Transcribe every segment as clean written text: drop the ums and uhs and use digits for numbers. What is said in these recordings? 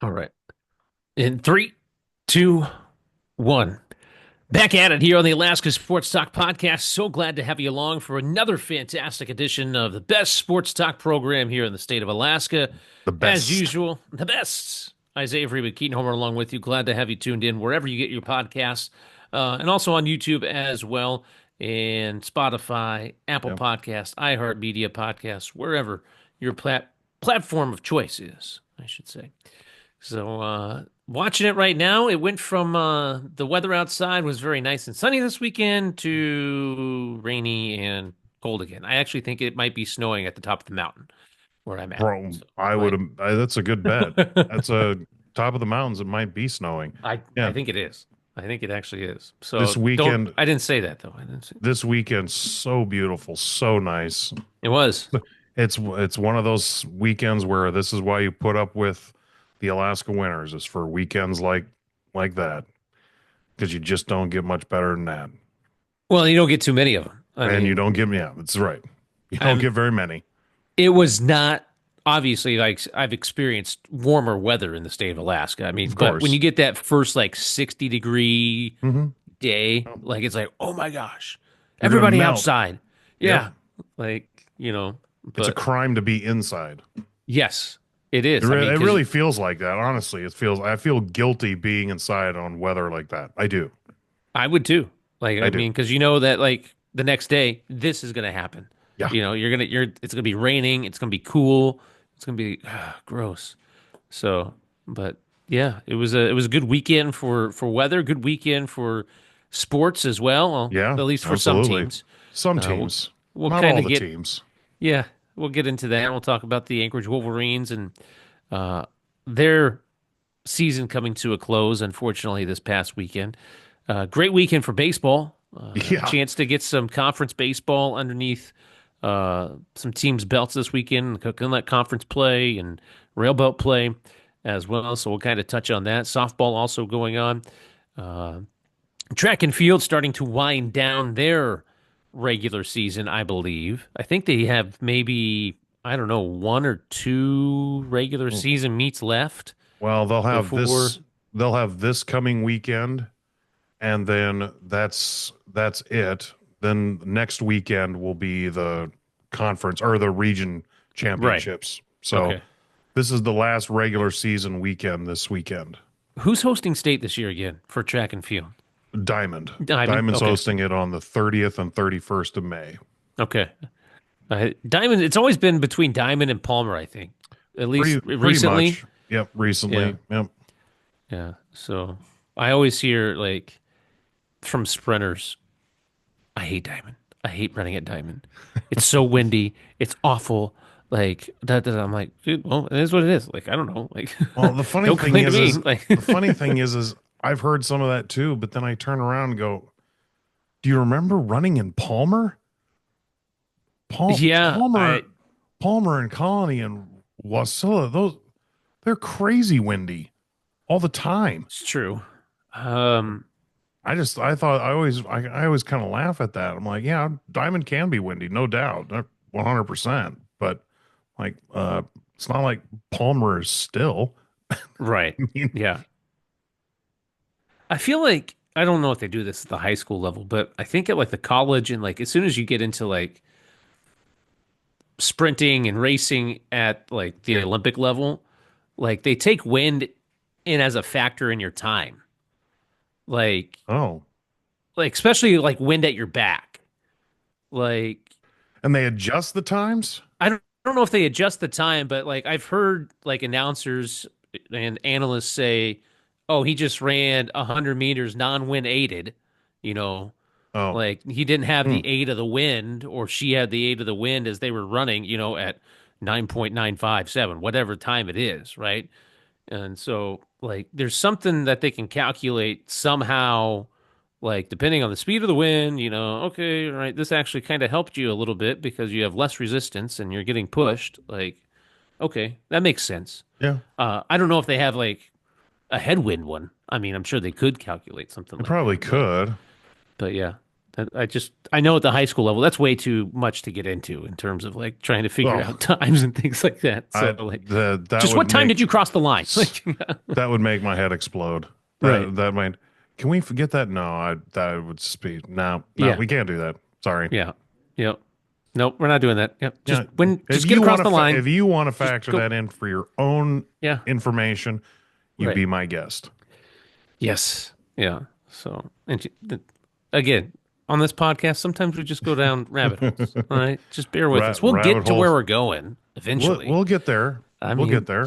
All right. In three, two, one. Back at it here on the Alaska Sports Talk Podcast. So glad to have you along for another fantastic edition of the best sports talk program here in the state of Alaska. The As best. usual, the best. Isaiah Freeman, Keaton Homer along with you. Glad to have you tuned in wherever you get your podcasts, and also on YouTube as well, and Spotify, Apple Yep. Podcasts, iHeartMedia Podcasts, wherever your platform of choice is, I should say. So, watching it right now, it went from the weather outside was very nice and sunny this weekend to rainy and cold again. I actually think it might be snowing at the top of the mountain where I'm at. Bro, So, I would. like, That's a good bet. That's a top of the mountains. It might be snowing. I Yeah. think it is. I think it actually is. This So don't. weekend. I didn't say that though. I didn't say This weekend, so beautiful, so nice. it was. It's one of those weekends where this is why you put up with the Alaska winters, is for weekends like that, because you just don't get much better than that, Well, you don't get too many of them. I and you mean, don't get, yeah, that's right. You don't I'm get very many. it was not obviously like I've experienced warmer weather in the state of Alaska. I mean, Of but when you course. get that first like 60-degree Hmm. day, like it's like, oh my gosh, You're gonna everybody melt. outside. Yep. Yeah. Like, It's a but crime to be inside. yes, it is. I mean, It because really feels like that. Honestly, I feel guilty being inside on weather like that. I do. I would too. Like, I I do. mean, because you know that like the next day, this is going to happen. Yeah. It's going to be raining. It's going to be cool. It's going to be gross. So, but yeah, it was a good weekend for weather, good weekend for sports as well, Yeah, at least for some absolutely. teams. Some Uh, we'll teams, we'll not kind all of the get teams. yeah, we'll get into that. We'll talk about the Anchorage Wolverines and uh, their season coming to a close, unfortunately, this past weekend. Great weekend for baseball. Yeah. Chance to get some conference baseball underneath some teams' belts this weekend, Coconut Conference play and Railboat play as well. So we'll kind of touch on that. Softball also going on. Uh, Track and field starting to wind down their regular season, I believe. I think they have maybe, I don't know, one or two regular season meets left Well, before. they'll have this coming weekend, and then that's it. Then next weekend will be the conference or the region Right. championships. So Okay. this is the last regular season weekend this weekend. Who's hosting state this year again for track and field? Diamond. Diamond. Diamond's Okay. hosting it on the 30th and 31st of May. Okay. Diamond, it's always been between Diamond and Palmer, I think, at least Pretty recently. much. Yep, Yeah. recently. Yep. Yeah. So I always hear like from sprinters, I hate Diamond. I hate running at Diamond. It's so windy. It's awful. Like that. I'm like, dude, well, it is what it is. Like, I don't know. Like, Well, the funny don't thing complain to me. is Like, the funny thing is I've heard some of that too, but then I turn around and go, "Do you remember running in Palmer? yeah, Palmer and Colony and Wasilla, those they're crazy windy all the time." it's true. Um, I thought I always kind of laugh at that. I'm like, yeah, Diamond can be windy, no doubt, 100%, but like it's not like Palmer is still. right. I mean, Yeah. I feel like I don't know if they do this at the high school level, but I think at like the college and like as soon as you get into like sprinting and racing at like the Olympic level, like they take wind in as a factor in your time. Like oh, like especially like wind at your back. Like and they adjust the times? I don't know if they adjust the time, but like I've heard like announcers and analysts say, "Oh, he just ran 100 meters non-wind aided," you know, Oh. like he didn't have Hmm. the aid of the wind, or she had the aid of the wind as they were running, at 9.957, whatever time it is, right? And so, like, there's something that they can calculate somehow, like, depending on the speed of the wind, okay, right, this actually kind of helped you a little bit because you have less resistance and you're getting pushed. Like, okay, that makes sense. Yeah. I don't know if they have, like, a headwind one. I mean, I'm sure they could calculate something They like probably that, but could. but yeah, I know at the high school level, that's way too much to get into in terms of like trying to figure Oh, out times and things like that. So I like, that just would what time make did you cross the line? Like, that would make my head explode. right. That might. Can we forget that? No, that would just be no, no. Yeah. We can't do that. Sorry. Yeah. Yep. Nope. We're not doing that. Yep. Yeah, Just get across the line. if you want to Just factor go. that in for your own Yeah. information, you Right. be my guest. Yes. Yeah. So, again, on this podcast, sometimes we just go down rabbit holes. All right. Just bear with us. We'll Rabbit get to where holes. we're going eventually. We'll get there. I We'll get mean, there.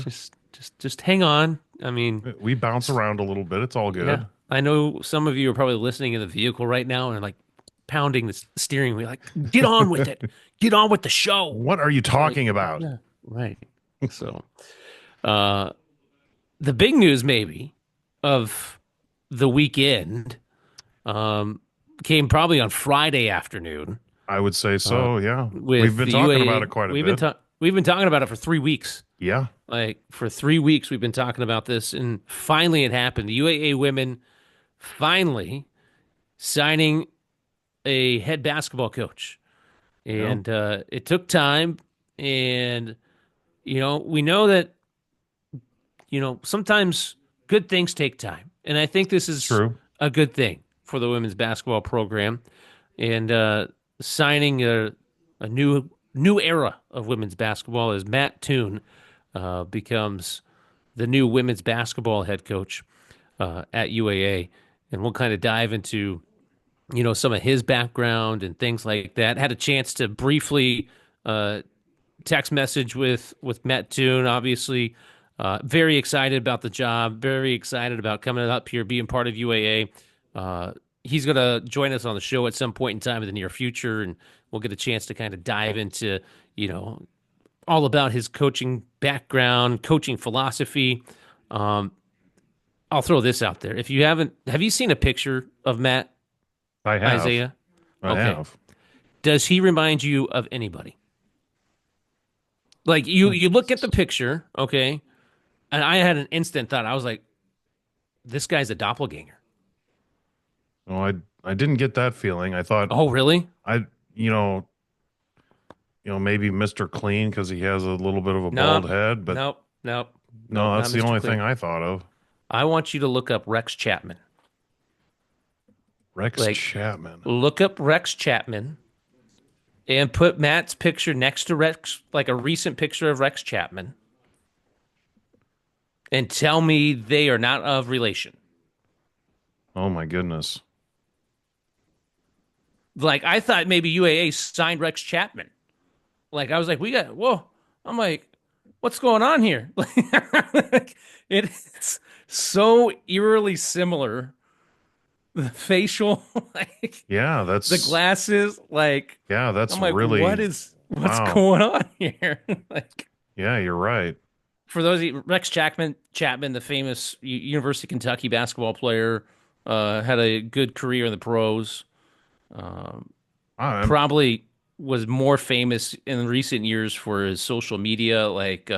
just hang on. I mean, We bounce around a little bit. It's all yeah. good. I know some of you are probably listening in the vehicle right now and like pounding the steering wheel, like, get on with it. Get on with the show. What are you Like, talking about? yeah. Right. So, uh, the big news maybe of the weekend came probably on Friday afternoon I would say uh, so. Yeah, we've with been the talking UAA. about it quite a bit. We've been talking about it for 3 weeks. Yeah. Like for 3 weeks, we've been talking about this, and finally it happened. The UAA women finally signing a head basketball coach, Yeah. and it took time. And we know that sometimes good things take time, and I think this is True. a good thing for the women's basketball program, and signing a new era of women's basketball as Matt Toon becomes the new women's basketball head coach at UAA, and we'll kind of dive into some of his background and things like that. Had a chance to briefly text message with Matt Toon. Obviously, very excited about the job. Very excited about coming up here, being part of UAA. He's going to join us on the show at some point in time in the near future, and we'll get a chance to kind of dive into all about his coaching background, coaching philosophy. I'll throw this out there. If you haven't, have you seen a picture of Matt I have. Isaiah? I Okay. have. Does he remind you of anybody? Like you look at the picture, okay, and I had an instant thought. I was like, this guy's a doppelganger. No, I didn't get that feeling. I thought Oh, really? I maybe Mr. Clean because he has a little bit of a No, bald head, but nope, no, not that's the Mr. only Clean. thing I thought of. I want you to look up Rex Chapman. Rex Like, Chapman. Look up Rex Chapman and put Matt's picture next to Rex, like a recent picture of Rex Chapman, and tell me they are not of relation. Oh my goodness. Like, I thought maybe UAA signed Rex Chapman. Like, I was like, whoa. I'm like, what's going on here? Like, it's so eerily similar. The facial, like Yeah, the that's glasses, like that's I'm like, really what's wow. going on here? Like Yeah, you're right. for those of you, Rex Chapman, the famous University of Kentucky basketball player, had a good career in the pros. I'm Probably was more famous in recent years for his social media, like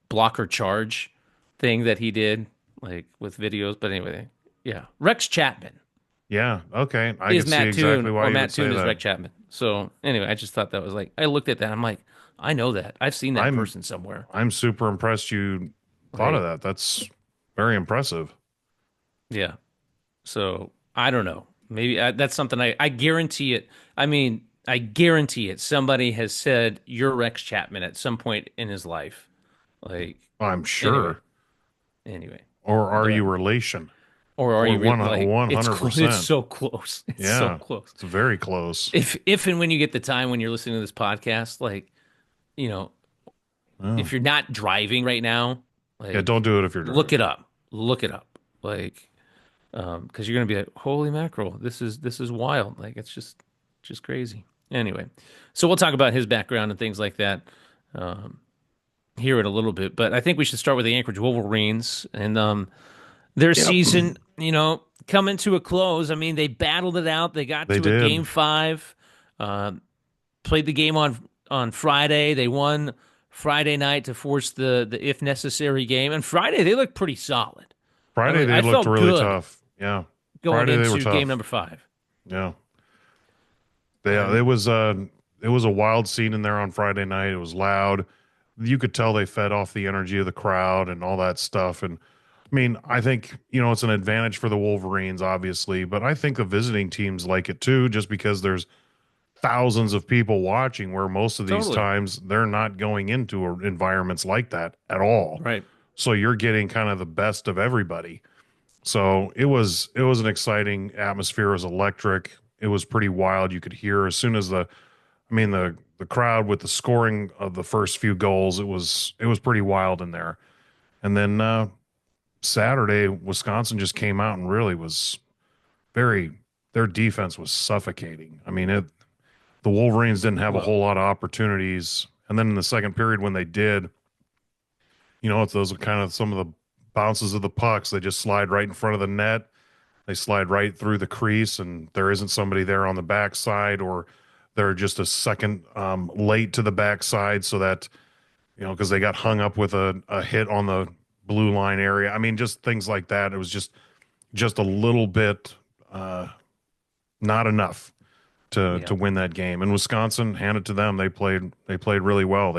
blocker charge thing that he did, like with videos. But anyway, yeah, Rex Chapman yeah, okay. I is can see Matt Toon, exactly why or you Matt would say Toon is that. Rex Chapman. So anyway, I just thought that was like, I looked at that, I'm like, I know that, I've seen that I'm person somewhere, I'm super impressed you thought of right? that. That's very impressive. Yeah. So I don't know. Maybe that's something I guarantee it. I mean, I guarantee it. Somebody has said you're Rex Chapman at some point in his life. Like I'm anyway, sure. anyway. Or are But you relation? or are Or you like it's it's 100%. so close. It's so Yeah, close. it's very close. If and when you get the time when you're listening to this podcast, like you know, Oh. if you're not driving right now, Yeah, like don't do it if you're look driving. it up. Look it up. Like because you're gonna be like, holy mackerel, this is wild. Like it's just crazy. Anyway, so we'll talk about his background and things like that here in a little bit. But I think we should start with the Anchorage Wolverines and their Yep, season. Coming to a close. I mean, they battled it out. They got they to a did. game 5. Played the game on Friday. They won Friday night to force the if necessary game. And Friday they looked pretty solid. Friday they I looked felt really good tough. Yeah. going Friday they were into game tough. number 5. Yeah. Yeah, I'm it was a wild scene in there on Friday night. It was loud. You could tell they fed off the energy of the crowd and all that stuff. And I mean, I think, it's an advantage for the Wolverines, obviously, but I think the visiting teams like it too, just because there's thousands of people watching, where most of these totally times they're not going into environments like that at all. right. So you're getting kind of the best of everybody. So it was an exciting atmosphere. It was electric. It was pretty wild. You could hear as soon as the crowd with the scoring of the first few goals, it was pretty wild in there. And then Saturday, Wisconsin just came out and really was very their defense was suffocating. I mean, the Wolverines didn't have a Well, whole lot of opportunities. And then in the second period when they did, it's those are kind of some of the bounces of the pucks. They just slide right in front of the net. They slide right through the crease, and there isn't somebody there on the backside, or they're just a second late to the backside, so that because they got hung up with a hit on the blue line area. I mean, just things like that. It was just a little bit not enough to yeah, win that game. And Wisconsin, hand it to them, they played really well.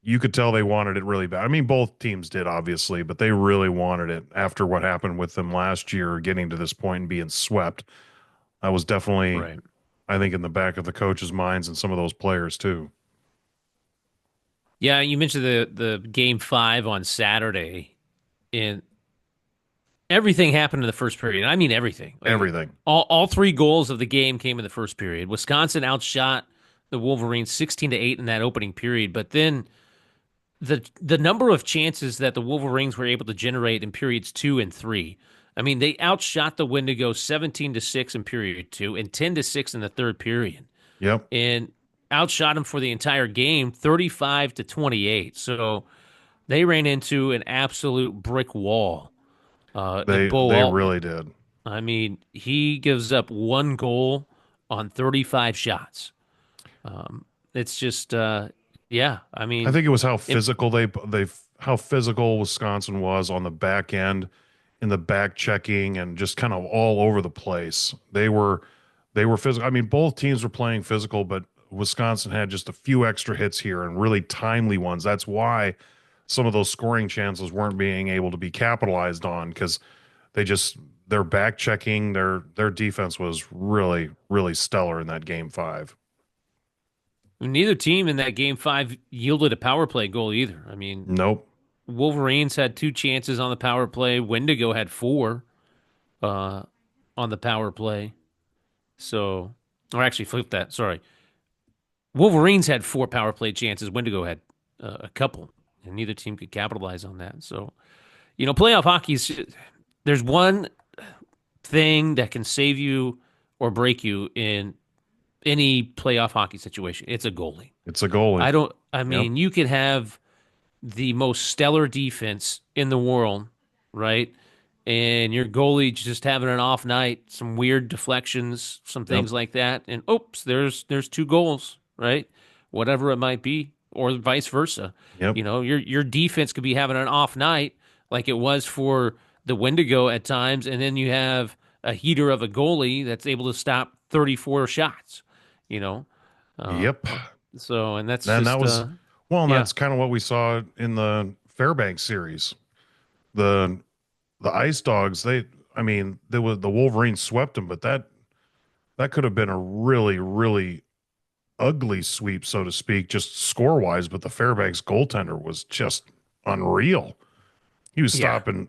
You could tell they wanted it really bad. I mean, both teams did, obviously, but they really wanted it after what happened with them last year, getting to this point and being swept. That was definitely, right. I think, in the back of the coaches' minds and some of those players too. Yeah, you mentioned the game five on Saturday, and everything happened in the first period. I mean everything. Like Everything. all three goals of the game came in the first period. Wisconsin outshot the Wolverines 16-8 in that opening period, but then the number of chances that the Wolverines were able to generate in periods 2 and 3. I mean, they outshot the Wendigo 17-6 in period 2 and 10-6 in the third period, Yep. and outshot them for the entire game 35-28. So they ran into an absolute brick wall. And Bo They Altman, really did. I mean, he gives up one goal on 35 shots. It's just, yeah. I I mean, think it was how it, physical they how physical Wisconsin was on the back end, in the back checking, and just kind of all over the place. They were physical. I mean, both teams were playing physical, but Wisconsin had just a few extra hits here and really timely ones. That's why some of those scoring chances weren't being able to be capitalized on, because they just their back checking, their defense was really, really stellar in that game five. neither team in that game five yielded a power play goal either. I mean, Nope. Wolverines had two chances on the power play. Wendigo had four uh, on the power play. So, or actually, flip that. Sorry. Wolverines had four power play chances. Wendigo had a couple, and neither team could capitalize on that. So, playoff hockey is there's one thing that can save you or break you in any playoff hockey situation. It's a goalie. It's a goalie. I Yep. mean, you could have the most stellar defense in the world, right? And your goalie just having an off night, some weird deflections, some Yep. things like that, and oops, there's two goals, right? Whatever it might be, or vice versa. Yep. Your defense could be having an off night, like it was for the Wendigo at times, and then you have a heater of a goalie that's able to stop 34 shots. You know, uh, Yep. so and that's And that just was well, and yeah, that's kind of what we saw in the Fairbanks series. The the Ice Dogs, I mean, the Wolverines swept them, but that could have been a really, really ugly sweep, so to speak, just score wise. But the Fairbanks goaltender was just unreal. He was yeah, stopping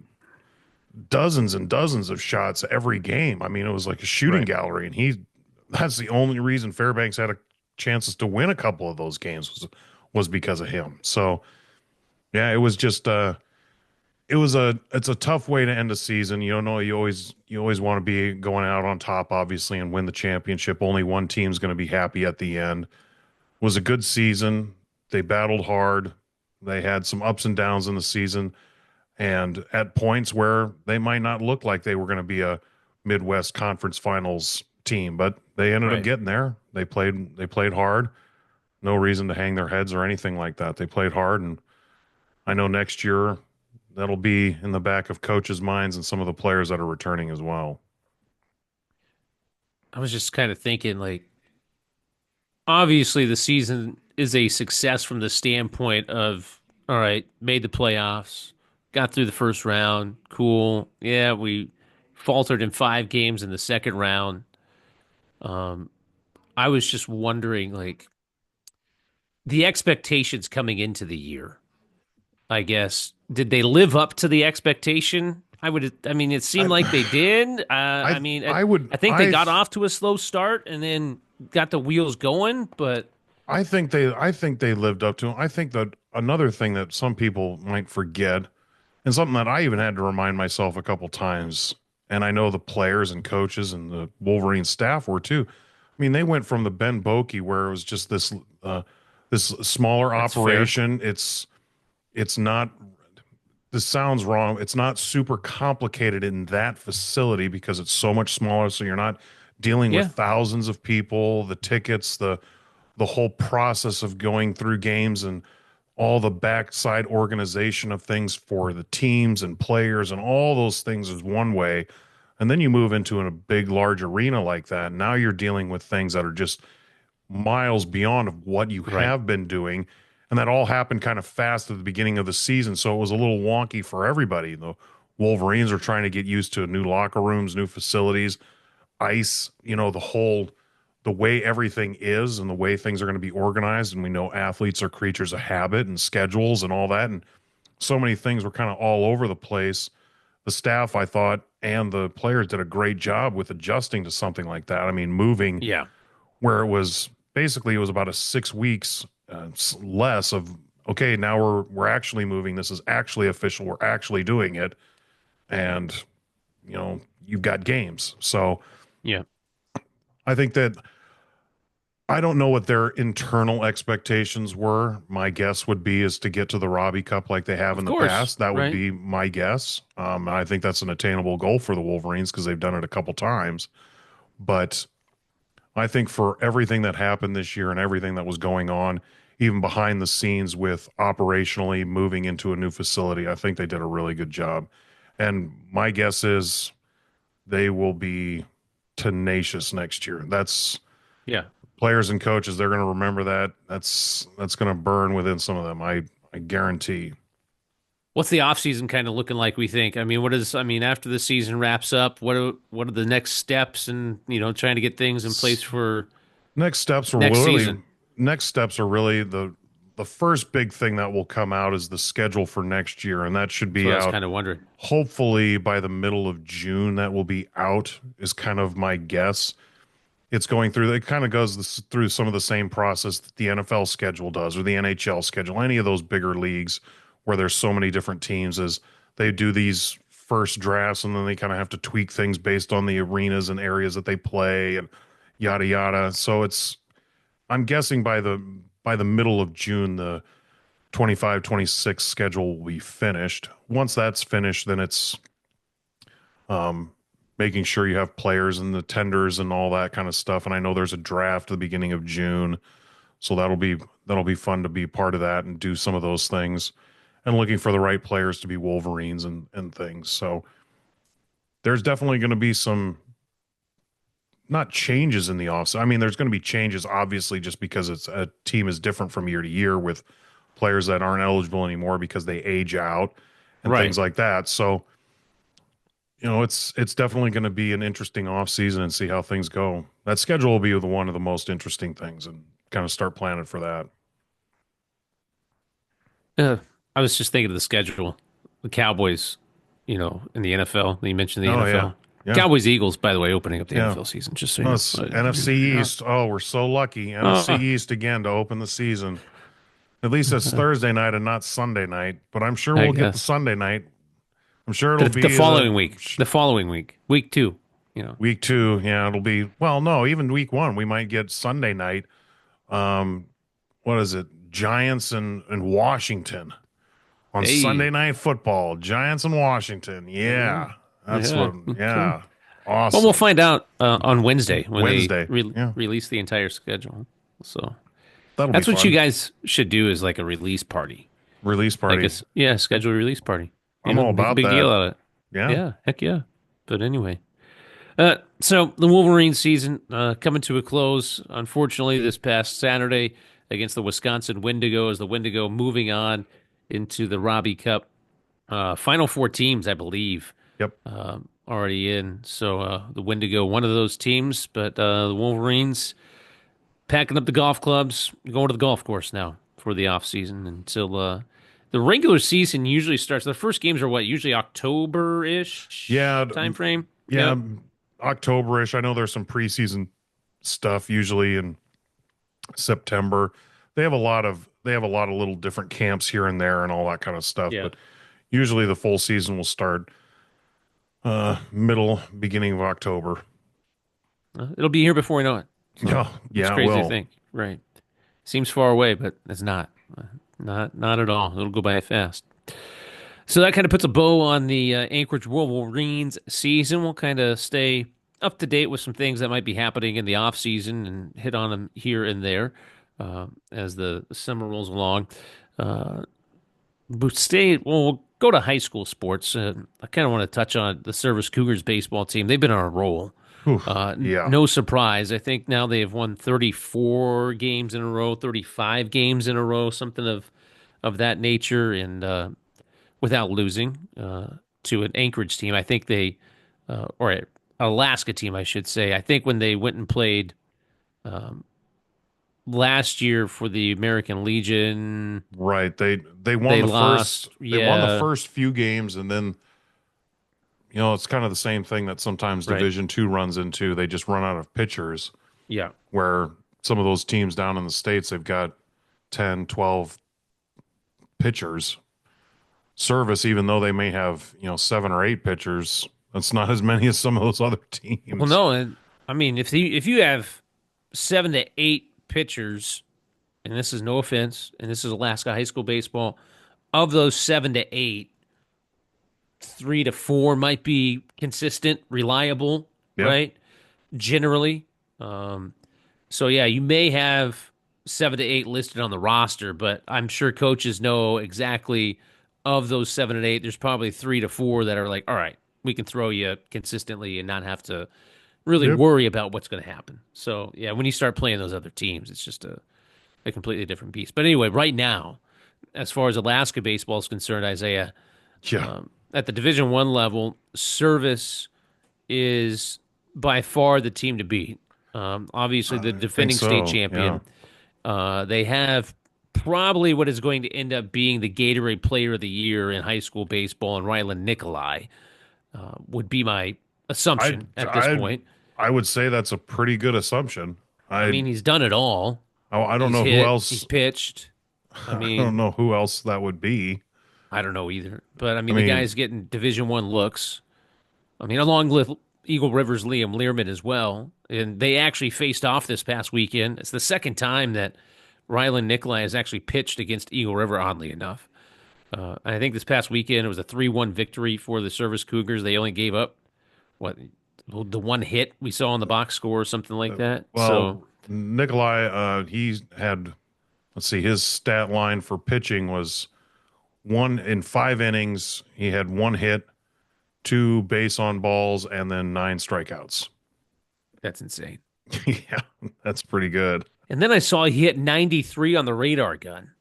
dozens and dozens of shots every game. I mean, it was like a shooting right. gallery, and that's the only reason Fairbanks had a chances to win a couple of those games was because of him. So yeah, it was just it's a tough way to end a season. You don't know, you always want to be going out on top, obviously, and win the championship. Only one team's going to be happy at the end. It was a good season. They battled hard. They had some ups and downs in the season, and at points where they might not look like they were going to be a Midwest Conference Finals team, but they ended up Right. getting there. They played hard. No reason to hang their heads or anything like that. They played hard, and I know next year that'll be in the back of coaches' minds and some of the players that are returning as well. I was just kind of thinking, like, obviously the season is a success from the standpoint of, all right, made the playoffs, got through the first round, cool. Yeah, we faltered in 5 games in the second round. Um, I was just wondering, like, the expectations coming into the year, I guess, did they live up to the expectation? I mean, it seemed like they I, did. I I, mean, I would, I think they got off to a slow start and then got the wheels going, but I think they lived up to it. I think that another thing that some people might forget, and something that I even had to remind myself a couple times, and I know the players and coaches and the Wolverine staff were too. I mean, they went from the Ben Bokeh where it was just this smaller that's fair. operation. It's not. This sounds wrong. It's not super complicated in that facility because it's so much smaller. So you're not dealing with Yeah, thousands of people, the tickets, the whole process of going through games and all the backside organization of things for the teams and players and all those things is one way. And then you move into a big, large arena like that. Now you're dealing with things that are just miles beyond of what you right. have been doing. And that all happened kind of fast at the beginning of the season. So it was a little wonky for everybody. The Wolverines are trying to get used to new locker rooms, new facilities, ice, the way everything is and the way things are going to be organized. And we know athletes are creatures of habit and schedules and all that. And so many things were kind of all over the place. The staff, I thought, and the players did a great job with adjusting to something like that. I mean, moving Yeah, where it was basically it was about a 6 weeks less of okay, now we're actually moving. This is actually official. We're actually doing it, and you've got games. So yeah, I think that I don't know what their internal expectations were. My guess would be is to get to the Robbie Cup like they have in of the course, past. That would right? be my guess. I think that's an attainable goal for the Wolverines because they've done it a couple times. But I think for everything that happened this year and everything that was going on, even behind the scenes with operationally moving into a new facility, I think they did a really good job. And my guess is they will be tenacious next year. That's Yeah. players and coaches, they're going to remember that. That's going to burn within some of them. I guarantee. What's the offseason kind of looking like, we think? I mean, after the season wraps up, what are the next steps and, trying to get things in place for Next steps are next really season? next steps are really the first big thing that will come out is the schedule for next year, and that should That's be what I was out kind of wondering. hopefully by the middle of June. That will be out is kind of my guess. It's going through it kind of goes through some of the same process that the NFL schedule does or the NHL schedule, any of those bigger leagues where there's so many different teams is they do these first drafts and then they kind of have to tweak things based on the arenas and areas that they play and yada yada. So it's I'm guessing by the middle of June, the 25-26 schedule will be finished. Once that's finished, then it's um, making sure you have players and the tenders and all that kind of stuff. And I know there's a draft at the beginning of June, so that'll be fun to be part of that and do some of those things. And looking for the right players to be Wolverines and things. So there's definitely going to be some not changes in the offseason. I mean, there's going to be changes, obviously, just because it's a team is different from year to year with players that aren't eligible anymore because they age out and things Right. like that. So, it's definitely going to be an interesting offseason and see how things go. That schedule will be one of the most interesting things and kind of start planning for that. Uh, I was just thinking of the schedule. The Cowboys, in the NFL. You mentioned the Oh yeah. NFL. Yeah. Cowboys Eagles, by the way, opening up the Yeah. NFL season, just so you know. Us NFC Yeah. East. Oh, we're so lucky. NFC Oh, East again to open the season. At least it's Thursday night and not Sunday night, but I'm sure I we'll get the guess. Sunday night. I'm sure it'll The be following week. The following week. Week 2, week two. Yeah, it'll be, well, no, even week one, we might get Sunday night. Um, what is it? Giants and Washington on Sunday Hey. night football. Giants and Washington. Yeah. Yeah, that's Yeah. what, Okay. yeah, Well, we'll awesome. find out on Wednesday when they Wednesday. Yeah, release the entire schedule. So that'll be that's what you fun. guys should do, is like a release party. Release Like party. yeah, schedule a release party. I'm all Make a about big deal that. out of it. Yeah. Yeah, heck yeah. But anyway. So the Wolverines season coming to a close, unfortunately, this past Saturday against the Wisconsin Wendigo, as the Wendigo moving on into the Robbie Cup. Final four teams, I believe, Yep. already in. So the Wendigo, one of those teams, but the Wolverines packing up the golf clubs, going to the golf course now for the off season until the regular season usually starts. The first games are what, usually Yeah. October-ish time frame. Yeah. Yep. October-ish. I know there's some preseason stuff usually in September. They have a lot of little different camps here and there and all that kind of stuff, Yeah. but usually the full season will start middle beginning of October. It'll be here before we know it. So Yeah, it's yeah, crazy to well, think. Right. Seems far away, but it's not. Not at all. It'll go by fast. So that kind of puts a bow on the Anchorage Wolverines season. We'll kind of stay up to date with some things that might be happening in the off season and hit on them here and there as the summer rolls along. Uh, we'll go to high school sports. I kind of want to touch on the Service Cougars baseball team. They've been on a roll. whew, yeah, No surprise. I think now they have won 34 games in a row, 35 games in a row, something of that nature, and without losing to an Anchorage team. I think or an Alaska team, I should say. I think when they went and played last year for the American Legion, right. They won they the lost. first they won the Yeah, first few games, and then it's kind of the same thing that sometimes right. Division Two runs into. They just run out of pitchers, Yeah, where some of those teams down in the States, they've got 10, 12 pitchers. Service, even though they may have, seven or eight pitchers, that's not as many as some of those other well, teams. no, and I mean, if you have 7 to 8 pitchers, and this is no offense, and this is Alaska high school baseball, of those 7 to 8, 3 to 4 might be consistent, reliable, Yep. right? Generally. Um, so yeah, you may have 7 to 8 listed on the roster, but I'm sure coaches know exactly of those 7 and 8. There's probably 3 to 4 that are like, all right, we can throw you consistently and not have to really Yep. worry about what's going to happen. So yeah, when you start playing those other teams, it's just a completely different beast. But anyway, right now, as far as Alaska baseball is concerned, Isaiah, Yeah. at the Division 1 level, Service is by far the team to beat. Obviously, the I think defending state so. Yeah. champion. They have probably what is going to end up being the Gatorade Player of the Year in high school baseball, and Rylan Nikolai would be my I assumption at this I point. I would say that's a pretty good assumption. I mean, he's done it all. I don't He's know who hit, he's else. pitched. I I don't mean, know who else that would be. I don't know either. But I I mean, the mean, guy's getting Division 1 looks. I mean, along with Eagle River's Liam Learman as well. And they actually faced off this past weekend. It's the second time that Rylan Nikolai has actually pitched against Eagle River, oddly enough. I think this past weekend it was a 3-1 victory for the Service Cougars. They only gave up, what, the one hit we saw on the box score or something like that. So, well, Nikolai, he had, let's see, his stat line for pitching was one in 5 innings. He had one hit, two base on balls, and then nine strikeouts. that's insane. Yeah, that's pretty good. And then I saw he hit 93 on the radar gun,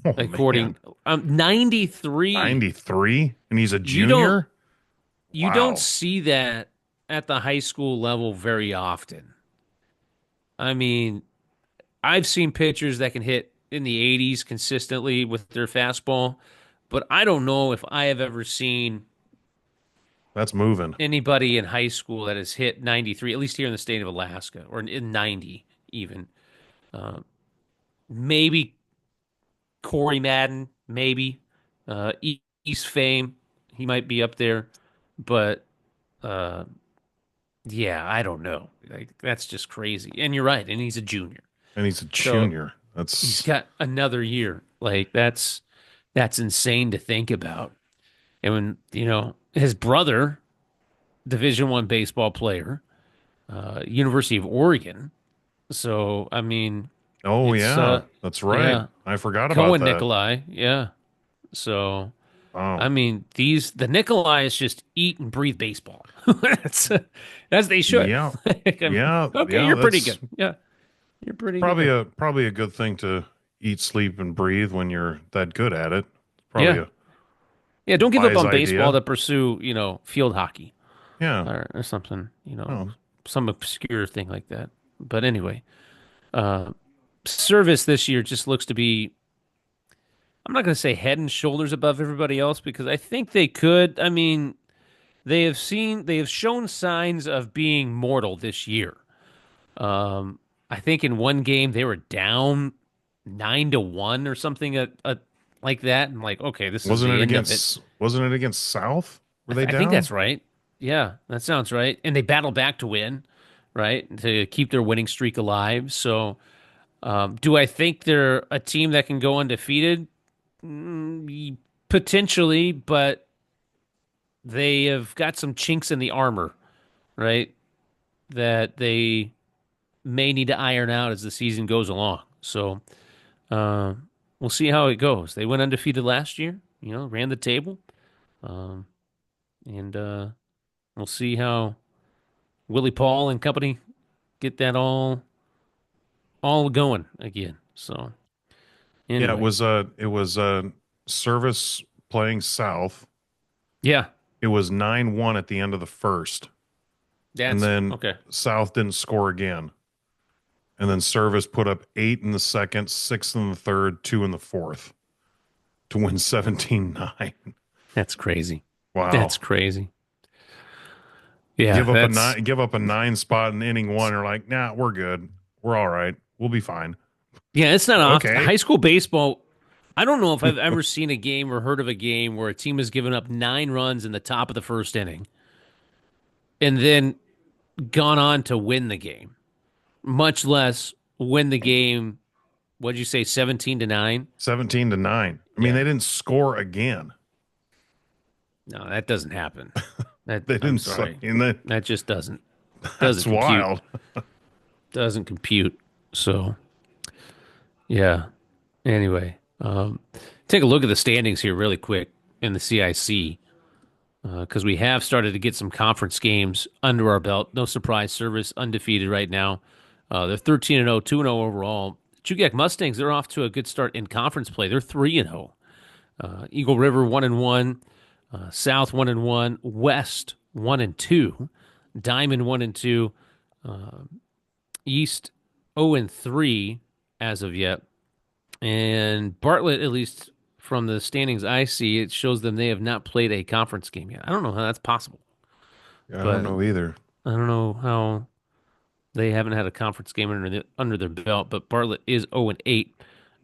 Oh man, according 93. 93, and he's a You don't junior. you don't Wow, see that at the high school level very often. I mean, I've seen pitchers that can hit in the 80s consistently with their fastball, but I don't know if I have ever seen that's moving. anybody in high school that has hit 93, at least here in the state of Alaska, or in 90 even. Uh, maybe Corey Madden, maybe East Fame, he might be up there, but uh, yeah, I don't know. Like, that's just crazy. And you're right, and he's a junior, And he's a so junior. he's That's got another year. Like that's insane to think about. And when his brother, Division 1 baseball player, University of Oregon. So I mean, oh it's yeah, that's right. yeah, I forgot about Cohen that. Nikolai, yeah. So Oh, I mean, the Nikolais just eat and breathe baseball. That's as they should. yeah, Like, okay, yeah. you're pretty That's good. Yeah, you're pretty probably good. a good thing to eat, sleep, and breathe when you're that good at it. Probably Yeah, a yeah. Don't give up wise on baseball idea. to pursue, field hockey Yeah. or something. Oh, Some obscure thing like that. But anyway, uh, service this year just looks to be. I'm not going to say head and shoulders above everybody else because I think they could. I mean, they have shown signs of being mortal this year. Um, I think in one game they were down 9-1 or something like that. And like, okay, this is the end of it. wasn't it against South? Were they I think down? that's right. Yeah, that sounds right. And they battled back to win, right? To keep their winning streak alive. So, do I think they're a team that can go undefeated? Potentially, but they have got some chinks in the armor, right? That they may need to iron out as the season goes along. So uh, we'll see how it goes. They went undefeated last year, ran the table, um, and we'll see how Willie Paul and company get that all going again. So Yeah, anyway, it was Service playing South. yeah, It was 9-1 at the end of the first. And that's then okay. South didn't score again. And then Service put up 8 in the second, 6 in the third, 2 in the fourth to win 17-9. That's crazy. That's Wow. crazy. Yeah, that's Give up a 9 spot in inning one. You're like, nah, we're good. We're all right. We'll be fine. yeah, it's not often. Okay. High school baseball. I don't know if I've ever seen a game or heard of a game where a team has given up 9 runs in the top of the first inning and then gone on to win the game, much less win the game. What'd you say, 17-9? 17-9. I mean, Yeah. they didn't score again. No, that doesn't happen. That They I'm didn't. sorry. And that, That just doesn't that's doesn't compute. wild. Doesn't compute. So yeah. Anyway, take a look at the standings here really quick in the CIC because we have started to get some conference games under our belt. No surprise, Service undefeated right now. They're 13-0, 2-0 overall. Chugach Mustangs, they're off to a good start in conference play. They're 3-0. Eagle River 1-1, South 1-1, West 1-2, Diamond 1-2, East 0-3 as of yet. And Bartlett, at least from the standings I see, it shows them they have not played a conference game yet. I don't know how that's possible, I don't but know either. I don't know how they haven't had a conference game under their belt. But Bartlett is 0-8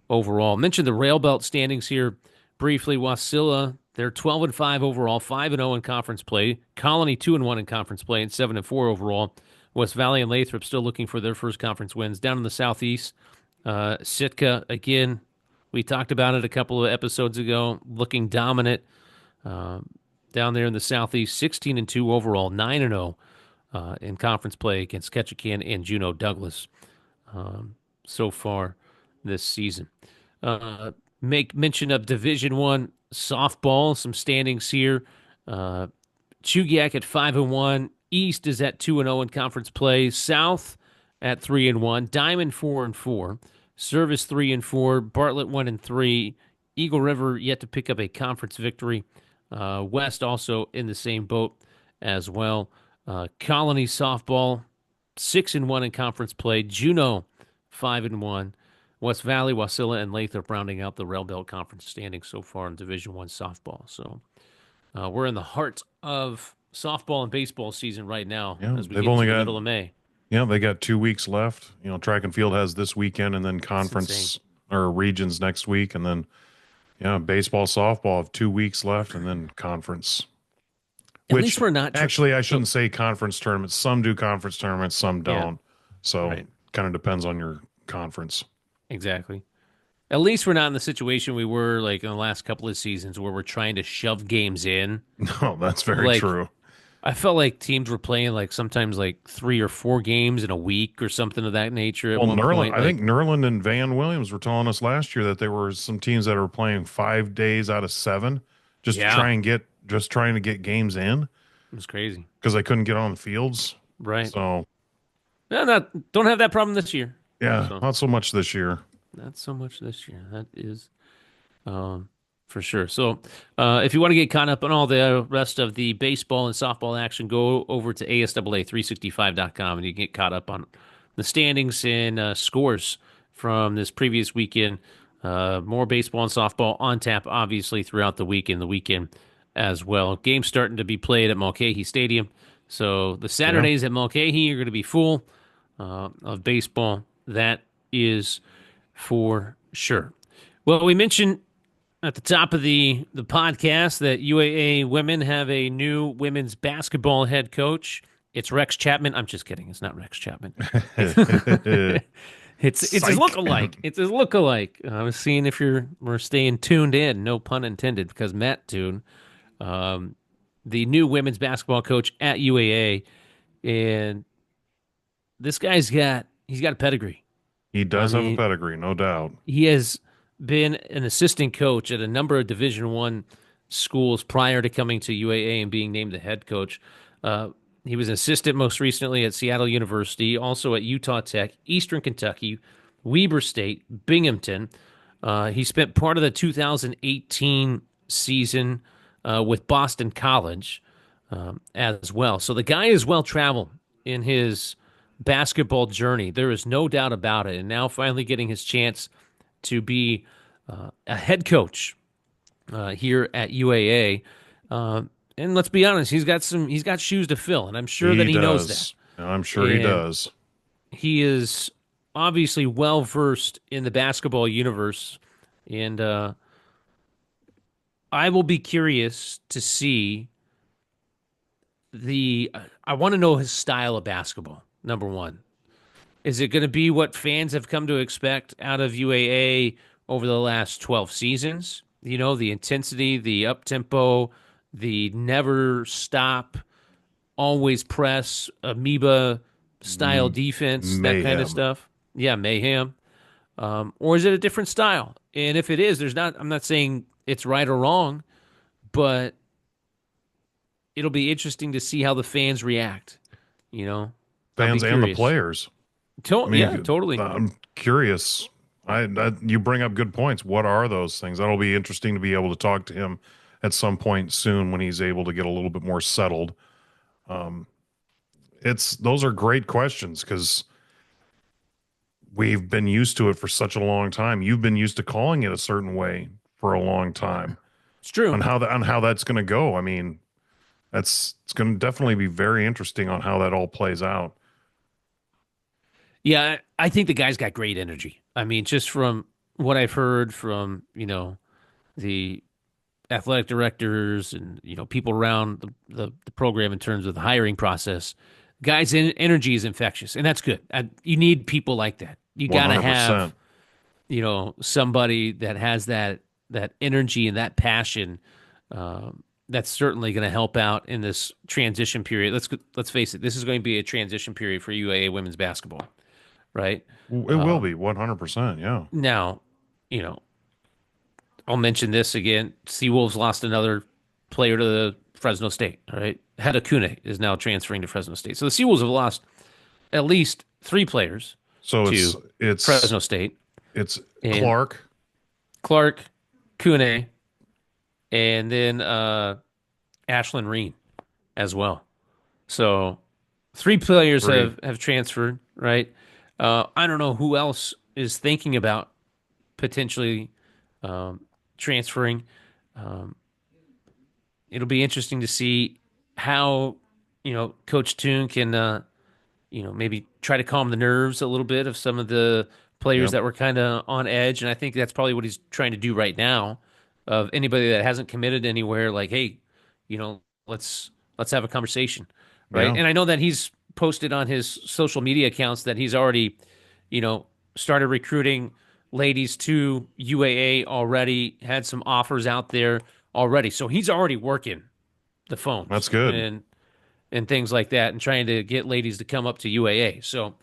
overall. Mentioned the rail belt standings here briefly. Wasilla, they're 12-5 overall, 5-0 in conference play. Colony 2-1 in conference play, and 7-4 overall. West Valley and Lathrop still looking for their first conference wins. Down in the southeast, Sitka again. We talked about it a couple of episodes ago, looking dominant down there in the southeast. 16-2 overall, 9-0 in conference play against Ketchikan and Juneau Douglas so far this season. Make mention of Division One softball. Some standings here. Chugach at 5-1. East is at 2-0 in conference play. South at 3-1. Diamond 4-4. Service 3-4. Bartlett 1-3. Eagle River yet to pick up a conference victory. West also in the same boat as well. Colony softball 6-1 in conference play. Juneau 5-1. West Valley, Wasilla, and Lathrop rounding out the Rail Belt Conference standings so far in Division One softball. So we're in the heart of softball and baseball season right now Yeah, as we they've get into only the got middle of May. yeah, they got 2 weeks left. Track and field has this weekend, and then It's insane. conference or regions next week, and then baseball, softball have 2 weeks left, and then conference. At least Which we're not. actually, I Oh, shouldn't say conference tournaments. Some do conference tournaments, some yeah, don't. So right. kind of depends on your conference. Exactly. At least we're not in the situation we were like in the last couple of seasons where we're trying to shove games in. No, that's very Like true. I felt like teams were playing like sometimes like 3 or 4 games in a week or something of that nature at Well, one Nerland, point. I think Like, Nerland and Van Williams were telling us last year that there were some teams that were playing 5 days out of 7, Yeah, just trying to get games in it was crazy. because they couldn't get on the fields. Right. So No, not don't have that problem this year. yeah, So not so much this year. not so much this year. That is um, for sure. So, if you want to get caught up on all the rest of the baseball and softball action, go over to ASAA365.com and you get caught up on the standings and scores from this previous weekend. More baseball and softball on tap, obviously, throughout the weekend as well. Games starting to be played at Mulcahy Stadium. So, the Yeah, Saturdays at Mulcahy are going to be full of baseball. That is for sure. Well, we mentioned at the top of the podcast that UAA women have a new women's basketball head coach. It's Rex Chapman. I'm just kidding. It's not Rex Chapman. It's it's his psych. lookalike. It's his lookalike. I was seeing if we're staying tuned in. No pun intended, because Matt Toon, um, the new women's basketball coach at UAA, and this he's got a pedigree. He I does have a mean, pedigree, no doubt. he has been an assistant coach at a number of Division I schools prior to coming to UAA and being named the head coach. Uh, he was an assistant most recently at Seattle University, also at Utah Tech, Eastern Kentucky, Weber State, Binghamton. He spent part of the 2018 season with Boston College as well. So the guy is well traveled in his basketball journey. There is no doubt about it. And now finally getting his chance to be a head coach here at UAA. And let's be honest, he's got shoes to fill, and I'm sure that He he knows that. does. I'm sure he And does. he is obviously well versed in the basketball universe, and I will be curious to see the. I want to know his style of basketball. Number one, is it going to be what fans have come to expect out of UAA over the last 12 seasons? You know, the intensity, the up tempo, the never stop, always press, amoeba style M- defense, that kind of Mayhem. stuff. Yeah, mayhem. Or is it a different style? And if it is, I'm not saying it's right or wrong, but it'll be interesting to see how the fans react. You know, I'll be Fans and the curious. players. I Yeah, mean, totally. I'm curious. You bring up good points. What are those things? That'll be interesting to be able to talk to him at some point soon when he's able to get a little bit more settled. Um, it's those are great questions because we've been used to it for such a long time. You've been used to calling it a certain way for a long time. It's true. On how that's going to go. I mean, it's going to definitely be very interesting on how that all plays out. Yeah, I think the guy's got great energy. I mean, just from what I've heard from, the athletic directors and, people around the program in terms of the hiring process, guys' energy is infectious, and that's good. You need people like that. You got to have, 100%. somebody that has that energy and that passion. That's certainly going to help out in this transition period. Let's face it, this is going to be a transition period for UAA women's basketball, right? It will be 100%. Yeah. Now, you know, I'll mention this again. Seawolves lost another player to the Fresno State. All right, Hedakune is now transferring to Fresno State. So the Seawolves have lost at least three players So to Fresno State, it's and Clark. Clark, Kune, and then Ashlyn Reen as well. So three players Three. have transferred, right? I don't know who else is thinking about potentially transferring. Um, it'll be interesting to see how Coach Toon can maybe try to calm the nerves a little bit of some of the players Yep. that were kind of on edge, and I think that's probably what he's trying to do right now. Of anybody that hasn't committed anywhere, like, hey, let's have a conversation, right? Yeah. And I know that he's posted on his social media accounts that he's already, started recruiting ladies to UAA already, had some offers out there already. So he's already working the That's phones good. and things like that and trying to get ladies to come up to UAA. So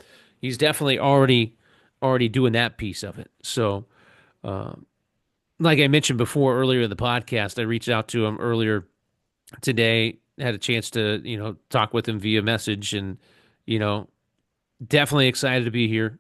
he's definitely already doing that piece of it. So like I mentioned before earlier in the podcast, I reached out to him earlier today, had a chance to, talk with him via message and, you know, definitely excited to be here.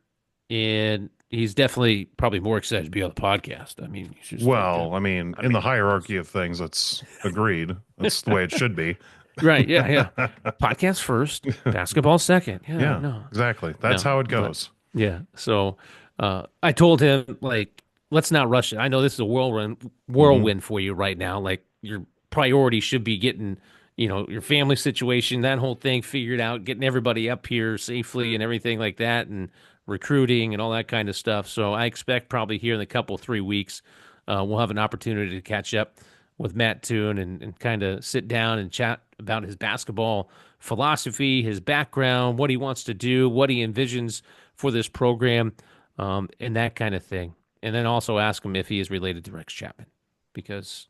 And he's definitely probably more excited to be on the podcast. I mean, he's just like, Well, I mean, I in the mean, hierarchy of things, that's agreed. That's the way it should be. right. Yeah. Yeah. Podcast first, basketball second. Yeah. Yeah, No, exactly. That's no. how it But goes. yeah. So I told him, like, let's not rush it. I know this is a Hmm. whirlwind for you right now. Like, your priority should be getting, your family situation, that whole thing figured out, getting everybody up here safely and everything like that, and recruiting and all that kind of stuff. So I expect probably here in a couple, 3 weeks, we'll have an opportunity to catch up with Matt Toon and kind of sit down and chat about his basketball philosophy, his background, what he wants to do, what he envisions for this program, and that kind of thing. And then also ask him if he is related to Rex Chapman, because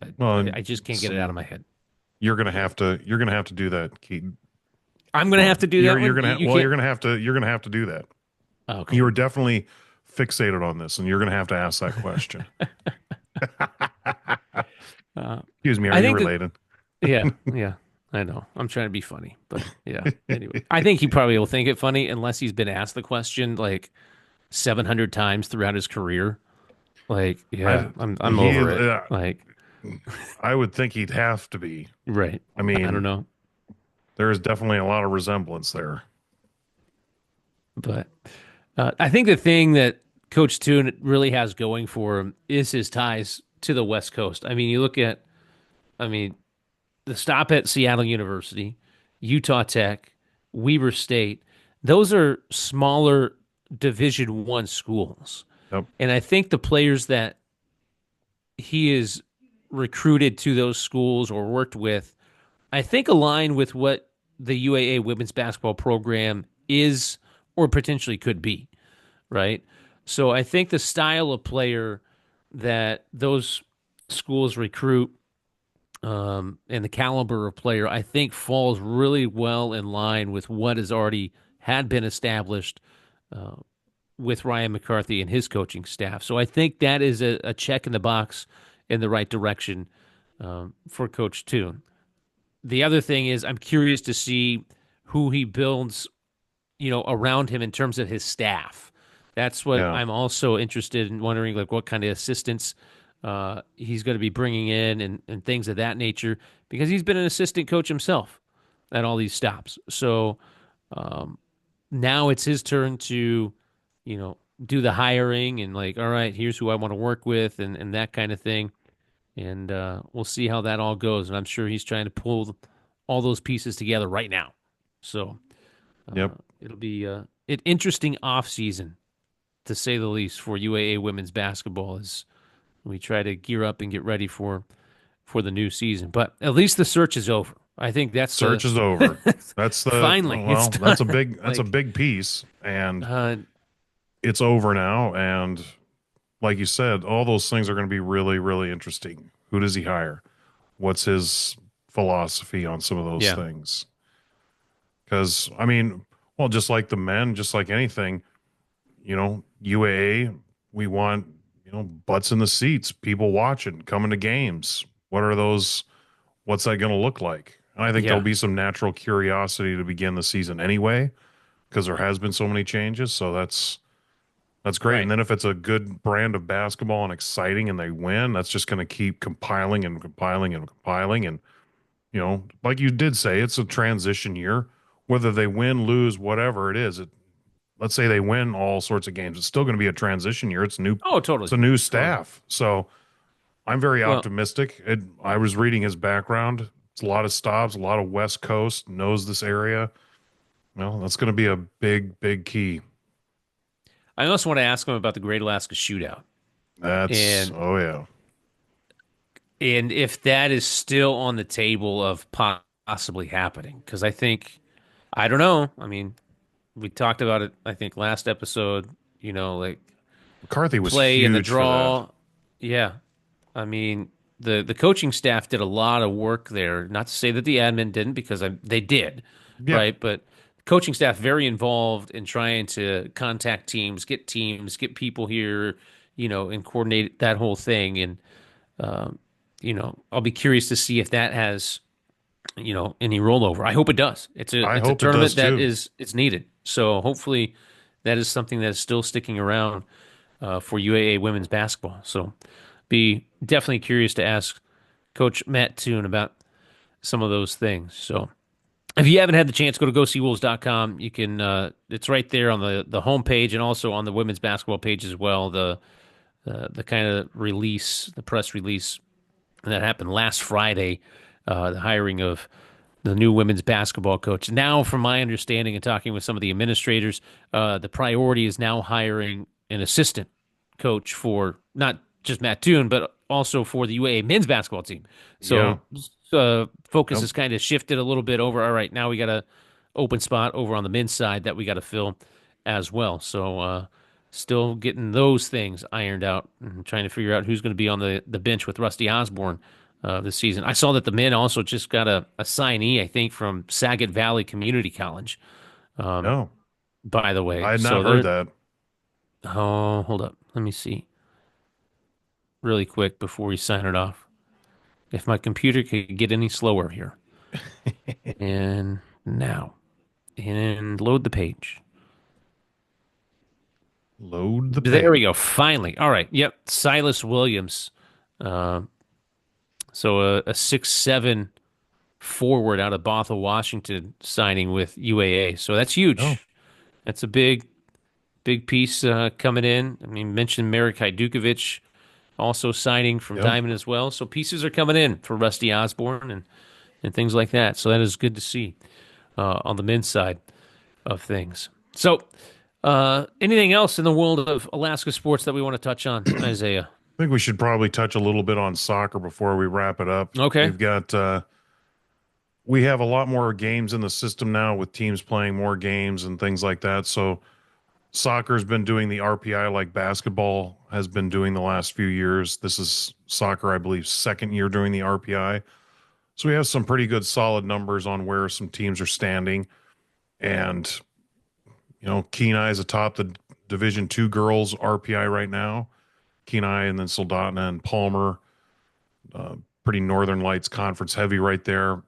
I, Well, I just can't get it out of so my head. you're gonna have to do that, Keaton. I'm going to have Well, to do you're that you're one. gonna You well, can't. you're gonna have to do that. Oh, okay. You were definitely fixated on this, and you're gonna have to ask that question. Uh, Excuse me, are I you think that, related? yeah, yeah, I know. I'm trying to be funny, but yeah. Anyway, I think he probably will think it funny unless he's been asked the question like 700 times throughout his career. Like, yeah, I I'm he over it. Like, I would think he'd have to be. right. I I don't mean, know, there is definitely a lot of resemblance there. but I think the thing that Coach Toon really has going for him is his ties to the West Coast. I mean, you look at, I mean, the stop at Seattle University, Utah Tech, Weber State. Those are smaller Division I schools, Yep. and I think the players that he is recruited to those schools or worked with, I think align with what the UAA women's basketball program is or potentially could be, right? So I think the style of player that those schools recruit, and the caliber of player, I think falls really well in line with what has already had been established uh, with Ryan McCarthy and his coaching staff. So I think that is a check in the box in the right direction for Coach Toon. The other thing is I'm curious to see who he builds, around him in terms of his staff. That's what Yeah. I'm also interested in wondering, like what kind of assistants he's going to be bringing in and things of that nature, because he's been an assistant coach himself at all these stops. So um, now it's his turn to, do the hiring and like, all right, here's who I want to work with and that kind of thing. And we'll see how that all goes. And I'm sure he's trying to pull all those pieces together right now. So Yep. it'll be an interesting off season, to say the least, for UAA women's basketball as we try to gear up and get ready for the new season. But at least the search is over. I think that's the Search is over. That's the finally it's well, done. that's a Like, big piece, and uh, it's over now. And like you said, all those things are going to be really, really interesting. Who does he hire? What's his philosophy on some of those yeah, things? Because I mean, well, just like the men, just like anything, UAA, we want, butts in the seats, people watching, coming to games. What are those? What's that going to look like? And I think there'll yeah, be some natural curiosity to begin the season anyway, because there has been so many changes. So that's great. And right. then if it's a good brand of basketball and exciting and they win, that's just going to keep compiling and compiling and compiling. And, like you did say, it's a transition year. Whether they win, lose, whatever it is, let's say they win all sorts of games, it's still going to be a transition year. Oh, It's totally, a new totally. staff. So I'm very Well, optimistic. I was reading his background. It's a lot of stops, a lot of West Coast, knows this area. Well, that's going to be a big, big key. I also want to ask him about the Great Alaska Shootout That's, and oh yeah. if that is still on the table of possibly happening, because I don't know. I mean, we talked about it, I think, last episode, like McCarthy was play and the huge for that. draw. Yeah. I mean, the coaching staff did a lot of work there. Not to say that the admin didn't, because they did, Yeah. right? But coaching staff very involved in trying to contact teams, get people here, and coordinate that whole thing. And I'll be curious to see if that has any rollover. I hope it does. I It's a hope it does tournament that too. is it's needed. So hopefully that is something that is still sticking around for UAA women's basketball. So be definitely curious to ask Coach Matt Toon about some of those things. So if you haven't had the chance, go to GoSeawolves.com. You can it's right there on the homepage and also on the women's basketball page as well. The kind of release, the press release that happened last Friday, the hiring of the new women's basketball coach. Now, from my understanding and talking with some of the administrators, the priority is now hiring an assistant coach for not just Matt Toon, but also for the UAA men's basketball team. Yeah. So focus Yep. has kind of shifted a little bit over. All right, now we got a open spot over on the men's side that we got to fill as well. So still getting those things ironed out and trying to figure out who's going to be on the bench with Rusty Osborne this season. I saw that the men also just got a signee, I think, from Saget Valley Community College, No, by the I way. had not So heard they're, that. oh, hold up. Let me see really quick before we sign it off. If my computer could get any slower here. And now, and load the page. Load the There we page. go. Finally. All right. Yep. Silas Williams. Uh, so a 6'7" forward out of Bothell, Washington, signing with UAA. So that's Oh, huge. That's a big piece coming in. I mean, mentioned Marek Hajdukovic also signing from yep. Diamond as well. So pieces are coming in for Rusty Osborne and things like that. So that is good to see on the men's side of things. So anything else in the world of Alaska sports that we want to touch on, Isaiah? I think we should probably touch a little bit on soccer before we wrap it up. Okay. We have a lot more games in the system now with teams playing more games and things like that. So soccer's been doing the RPI like basketball has been doing the last few years. This is soccer, I believe, second year doing the RPI. So we have some pretty good solid numbers on where some teams are standing. And, Kenai is atop the Division Two girls RPI right now. Kenai and then Soldotna and Palmer, pretty Northern Lights conference heavy right there.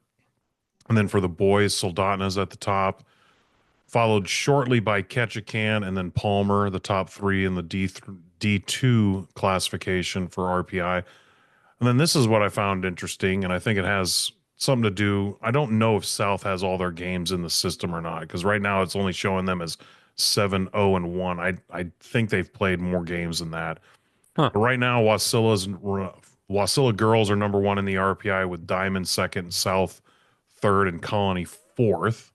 And then for the boys, Soldotna's at the top, followed shortly by Ketchikan and then Palmer, the top three in the D2 classification for RPI. And then this is what I found interesting, and I think it has something to do. I don't know if South has all their games in the system or not, because right now it's only showing them as 7-0-1. I think they've played more games than that. Huh. But right now, Wasilla girls are number one in the RPI with Diamond second, South third, and Colony fourth.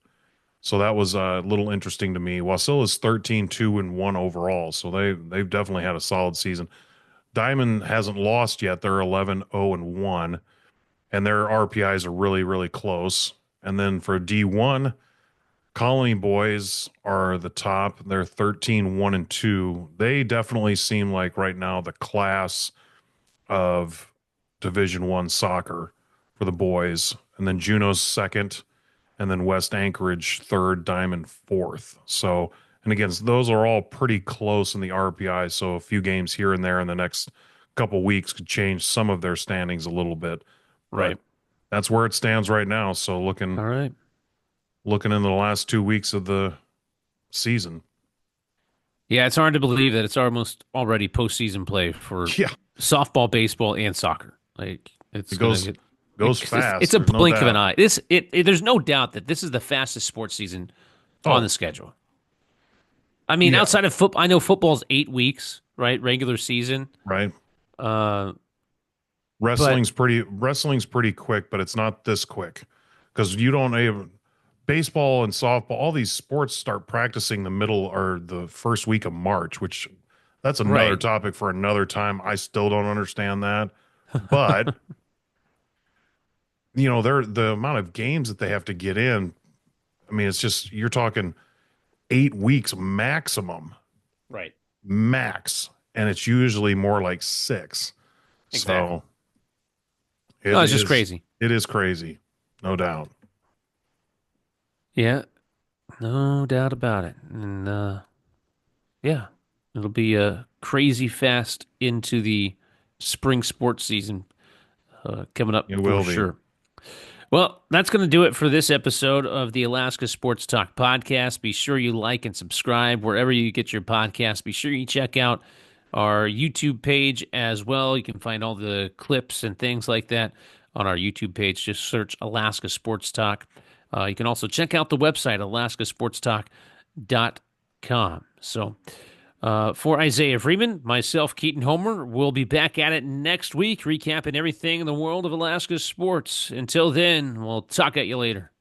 So that was a little interesting to me. Wasilla's 13-2-1 overall, so they've definitely had a solid season. Diamond hasn't lost yet. They're 11-0-1, and their RPIs are really, really close. And then for D1, Colony boys are the top. They're 13-1-2. They definitely seem like right now the class of Division One soccer for the boys. And then Juneau's second, and then West Anchorage third, Diamond fourth. So, and again, those are all pretty close in the RPI. So a few games here and there in the next couple weeks could change some of their standings a little bit. But Right. that's where it stands right now. So All right. looking in the last 2 weeks of the season. Yeah, it's hard to believe that it's almost already postseason play for Yeah, softball, baseball, and soccer. Like it's it gonna goes get goes it's fast. a There's no blink of an doubt. eye. There's no doubt that this is the fastest sports season on the Oh, schedule. I mean, yeah, outside of football, I know football's 8 weeks, right? Regular season. right. Uh, but Wrestling's pretty quick, but it's not this quick because you don't even baseball and softball, all these sports start practicing the middle or the first week of March, which that's another right, topic for another time. I still don't understand that. But, they're the amount of games that they have to get in. I mean, it's just you're talking 8 weeks maximum, right, max, and it's usually more like six. exactly. So No, it it's just is crazy. it is crazy, no doubt. Yeah, no doubt about it. And yeah, it'll be crazy fast into the spring sports season coming up It for will be. sure. Well, that's going to do it for this episode of the Alaska Sports Talk podcast. Be sure you like and subscribe wherever you get your podcast. Be sure you check out our YouTube page as well. You can find all the clips and things like that on our YouTube page. Just search Alaska Sports Talk. You can also check out the website, alaskasportstalk.com. So, for Isaiah Freeman, myself, Keaton Homer, we'll be back at it next week, recapping everything in the world of Alaska sports. Until then, we'll talk at you later.